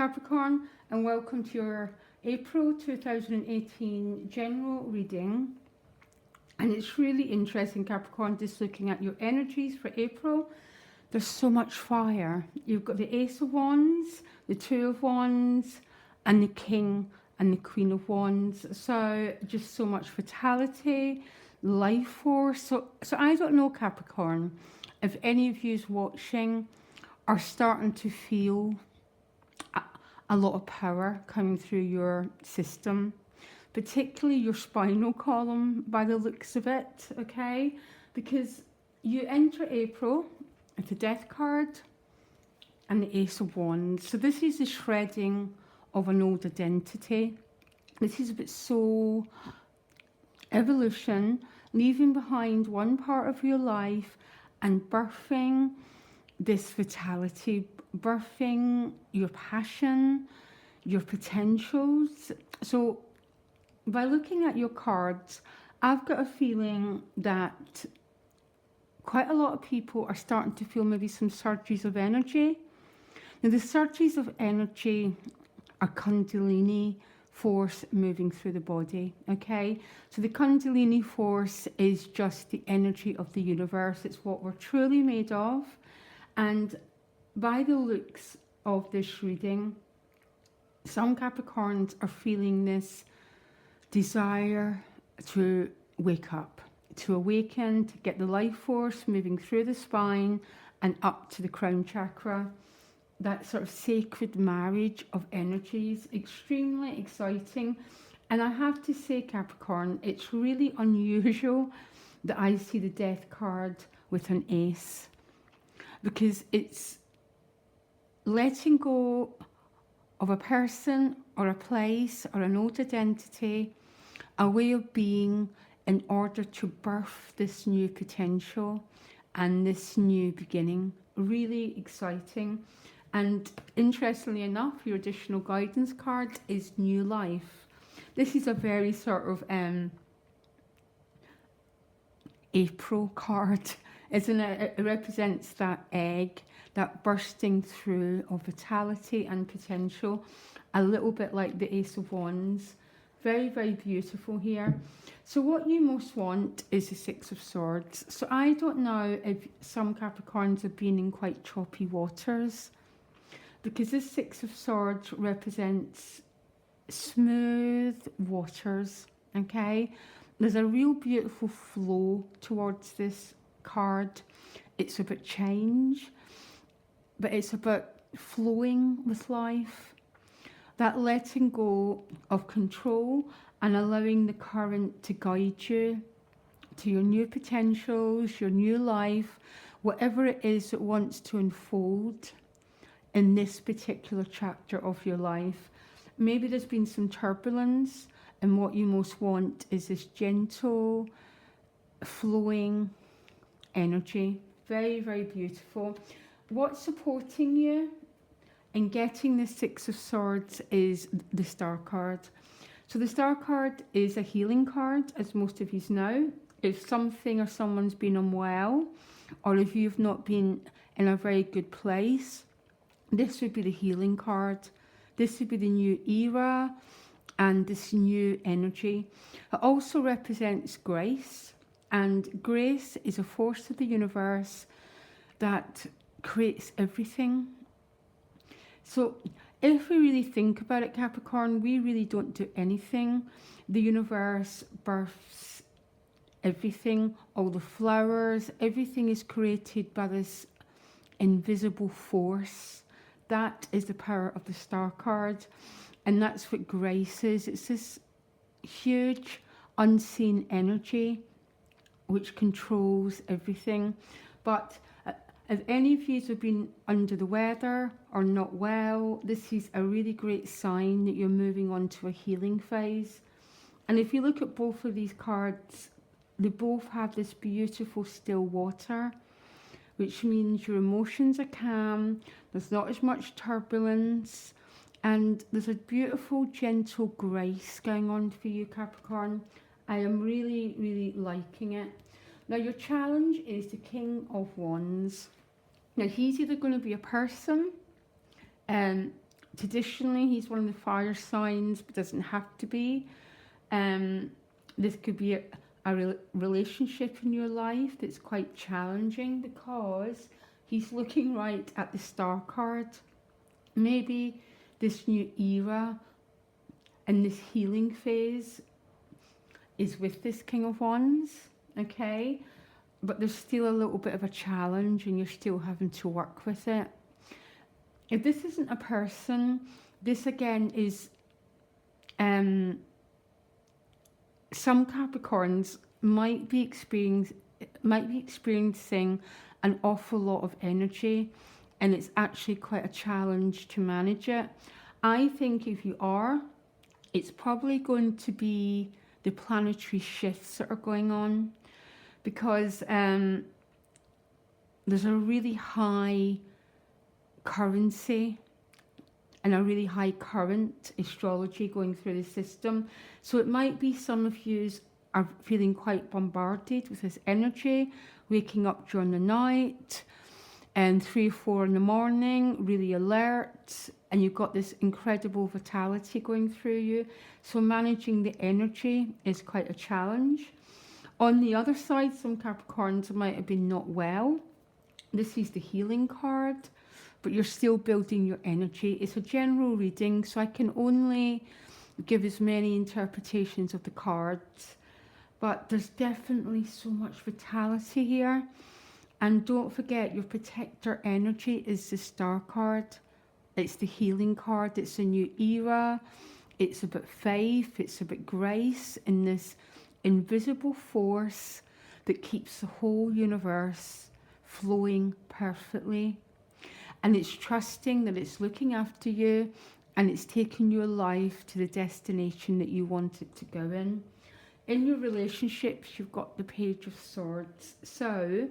Capricorn, and welcome to your April 2018 general reading. And it's really interesting, Capricorn, just looking at your energies for April. There's so much fire. You've got the Ace of Wands, the Two of Wands, and the King and the Queen of Wands. So just so much vitality, life force. So I don't know, Capricorn, if any of you watching are starting to feel a lot of power coming through your system, particularly your spinal column by the looks of it, okay? Because you enter April with the Death card and the Ace of Wands. So this is the shredding of an old identity. This is about soul, evolution, leaving behind one part of your life and birthing this vitality, birthing your passion, your potentials. So by looking at your cards, I've got a feeling that quite a lot of people are starting to feel maybe some surges of energy. Now, the surges of energy are Kundalini force moving through the body, okay? So the Kundalini force is just the energy of the universe. It's what we're truly made of. And by the looks of this reading, some Capricorns are feeling this desire to wake up, to awaken, to get the life force moving through the spine and up to the crown chakra. That sort of sacred marriage of energies, extremely exciting. And I have to say, Capricorn, it's really unusual that I see the Death card with an ace, because it's letting go of a person or a place or an old identity, a way of being, in order to birth this new potential and this new beginning. Really exciting. And interestingly enough, your additional guidance card is New Life. This is a very sort of April card, isn't it? It represents that egg, that bursting through of vitality and potential, a little bit like the Ace of Wands. Very, very beautiful here. So what you most want is the Six of Swords. So I don't know if some Capricorns have been in quite choppy waters, because this Six of Swords represents smooth waters, okay? There's a real beautiful flow towards this card. It's about change, but it's about flowing with life, that letting go of control and allowing the current to guide you to your new potentials, your new life, whatever it is that wants to unfold in this particular chapter of your life. Maybe there's been some turbulence, and what you most want is this gentle, flowing energy. Very, very beautiful. What's supporting you in getting the Six of Swords is the Star card. So the Star card is a healing card, as most of you know. If something or someone's been unwell, or if you've not been in a very good place, this would be the healing card. This would be the new era and this new energy. It also represents grace, and grace is a force of the universe that creates everything. So if we really think about it, Capricorn, we really don't do anything. The universe births everything, all the flowers, everything is created by this invisible force. That is the power of the Star card, and that's what grace is. It's this huge unseen energy which controls everything. But if any of you have been under the weather or not well, this is a really great sign that you're moving on to a healing phase. And if you look at both of these cards, they both have this beautiful still water, which means your emotions are calm, there's not as much turbulence, and there's a beautiful, gentle grace going on for you, Capricorn. I am really, really liking it. Now, your challenge is the King of Wands. Now, he's either going to be a person, traditionally he's one of the fire signs, but doesn't have to be. This could be a relationship in your life that's quite challenging because he's looking right at the star card. Maybe this new era and this healing phase is with this King of Wands, okay? But there's still a little bit of a challenge and you're still having to work with it. If this isn't a person, this again is some Capricorns might be experiencing an awful lot of energy, and it's actually quite a challenge to manage it. I think if you are, it's probably going to be the planetary shifts that are going on, because there's a really high currency and a really high current astrology going through the system. So it might be some of you are feeling quite bombarded with this energy, waking up during the night and 3 or 4 in the morning, really alert, and you've got this incredible vitality going through you. So managing the energy is quite a challenge. On the other side, some Capricorns might have been not well. This is the healing card, but you're still building your energy. It's a general reading, so I can only give as many interpretations of the cards, but there's definitely so much vitality here. And don't forget, your protector energy is the star card. It's the healing card. It's a new era. It's about faith. It's about grace in this invisible force that keeps the whole universe flowing perfectly. And it's trusting that it's looking after you and it's taking your life to the destination that you want it to go in. In your relationships, you've got the Page of Swords. So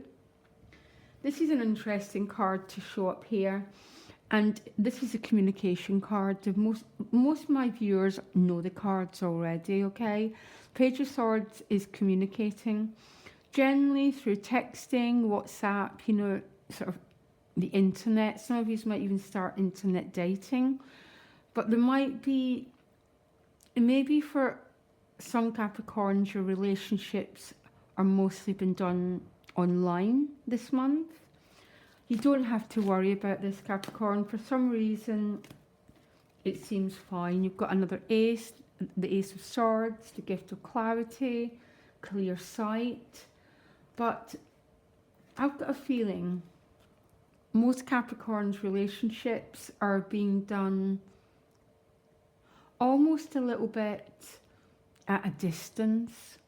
this is an interesting card to show up here. And this is a communication card. Most of my viewers know the cards already, okay? Page of Swords is communicating. Generally through texting, WhatsApp, you know, sort of the internet. Some of you might even start internet dating. But there might be, maybe for some Capricorns, your relationships are mostly been done online this month. You don't have to worry about this, Capricorn. For some reason, it seems fine. You've got another ace, the Ace of Swords, the gift of clarity, clear sight. But I've got a feeling most Capricorn's relationships are being done almost a little bit at a distance.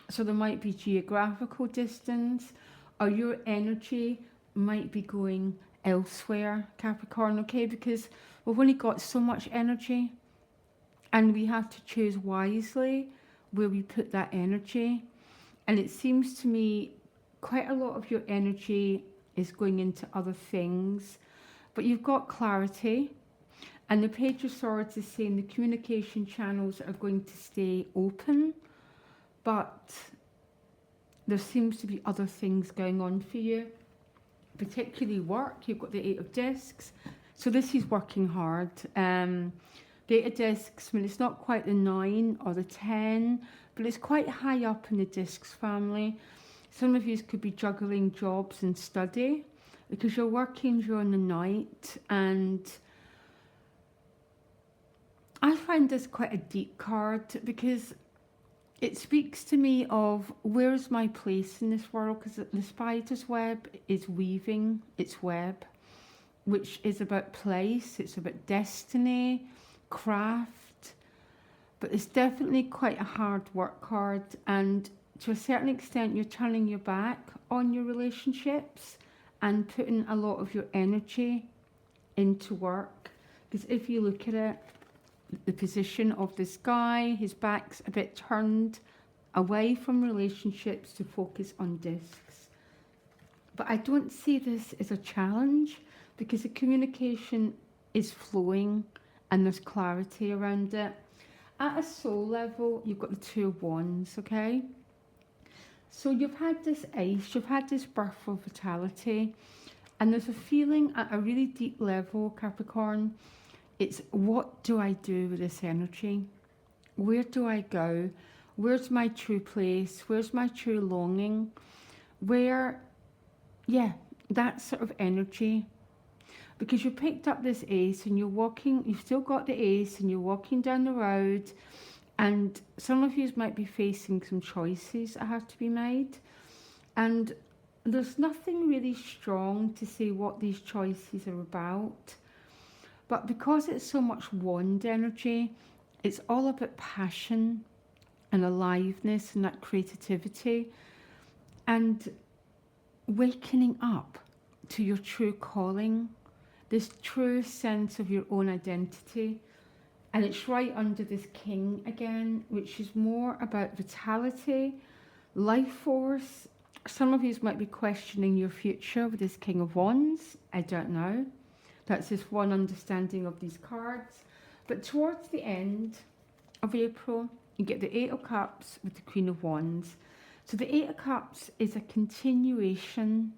So there might be geographical distance, or your energy might be going elsewhere, Capricorn, okay? Because we've only got so much energy and we have to choose wisely where we put that energy. And it seems to me quite a lot of your energy is going into other things, but you've got clarity. And the Page of Swords is saying the communication channels are going to stay open, but there seems to be other things going on for you, particularly work. You've got the 8 of Discs. So this is working hard. The 8 of Discs, I mean, it's not quite the 9 or the 10, but it's quite high up in the Discs family. Some of you could be juggling jobs and study because you're working during the night, and I find this quite a deep card because it speaks to me of where's my place in this world, because the spider's web is weaving its web, which is about place, it's about destiny, craft, but it's definitely quite a hard work card, and to a certain extent you're turning your back on your relationships and putting a lot of your energy into work. Because if you look at it, the position of this guy, his back's a bit turned away from relationships to focus on discs. But I don't see this as a challenge because the communication is flowing and there's clarity around it. At a soul level, you've got the 2 of Wands, okay? So you've had this ace, you've had this birth of vitality, and there's a feeling at a really deep level, Capricorn, It's what do I do with this energy? Where do I go? Where's my true place? Where's my true longing? Where, yeah, that sort of energy. Because you picked up this ace and you're walking, you've still got the ace and you're walking down the road, and some of you might be facing some choices that have to be made. And there's nothing really strong to say what these choices are about. But because it's so much wand energy, it's all about passion and aliveness and that creativity and wakening up to your true calling, this true sense of your own identity. And it's right under this king again, which is more about vitality, life force. Some of you might be questioning your future with this King of Wands. I don't know. That's just one understanding of these cards. But towards the end of April, you get the Eight of Cups with the Queen of Wands. So the Eight of Cups is a continuation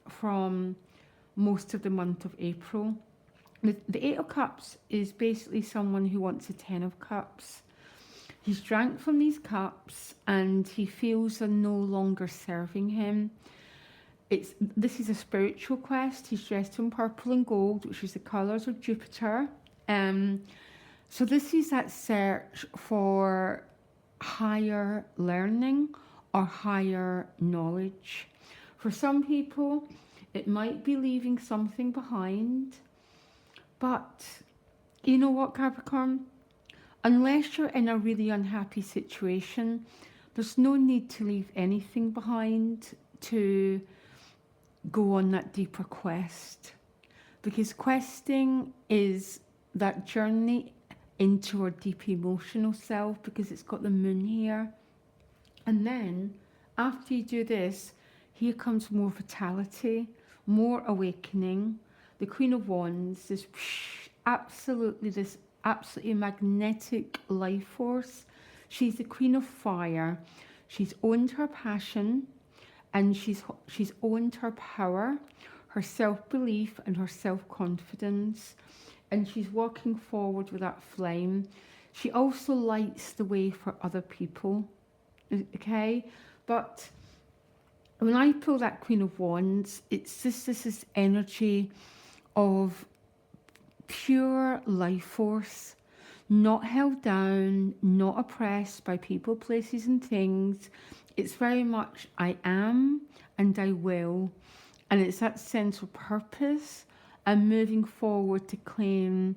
from most of the month of April. The Eight of Cups is basically someone who wants a Ten of Cups. He's drank from these cups and he feels they're no longer serving him. This is a spiritual quest. He's dressed in purple and gold, which is the colours of Jupiter. So this is that search for higher learning or higher knowledge. For some people, it might be leaving something behind. But you know what, Capricorn? Unless you're in a really unhappy situation, there's no need to leave anything behind to go on that deeper quest. Because questing is that journey into our deep emotional self, because it's got the moon here. And then, after you do this, here comes more vitality, more awakening. The Queen of Wands, this absolutely magnetic life force. She's the Queen of Fire. She's owned her passion and she's owned her power, her self-belief and her self-confidence. And she's walking forward with that flame. She also lights the way for other people, okay? But when I pull that Queen of Wands, it's just this energy of pure life force, not held down, not oppressed by people, places and things. It's very much I am and I will. And it's that sense of purpose and moving forward to claim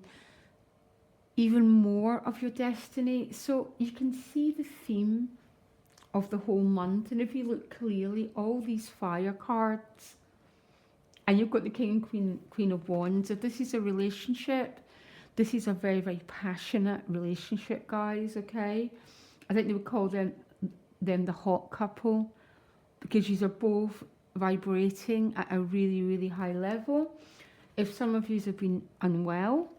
even more of your destiny. So you can see the theme of the whole month. And if you look clearly, all these fire cards, and you've got the King and Queen of Wands. If this is a relationship, this is a very, very passionate relationship, guys, okay? I think they would call them the hot couple, because you are both vibrating at a really, really high level. If some of you have been unwell,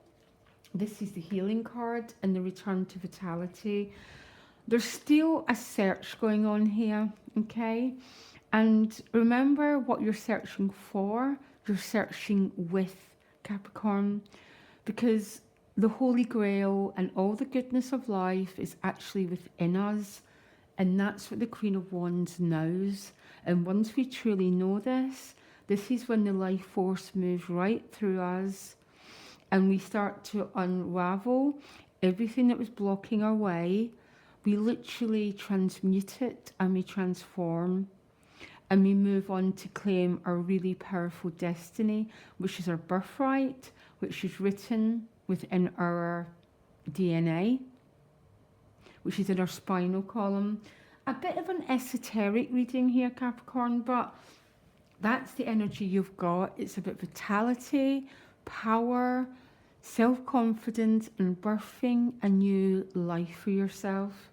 this is the healing card and the return to vitality. There's still a search going on here, okay? And remember what you're searching for. You're searching with, Capricorn, because the Holy Grail and all the goodness of life is actually within us. And that's what the Queen of Wands knows. And once we truly know this, this is when the life force moves right through us and we start to unravel everything that was blocking our way. We literally transmute it and we transform. And we move on to claim our really powerful destiny, which is our birthright, which is written within our DNA, which is in our spinal column. A bit of an esoteric reading here, Capricorn, but that's the energy you've got. It's about vitality, power, self-confidence, and birthing a new life for yourself.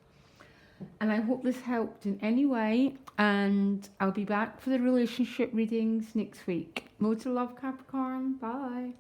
And I hope this helped in any way, and I'll be back for the relationship readings next week. Loads of love, Capricorn. Bye.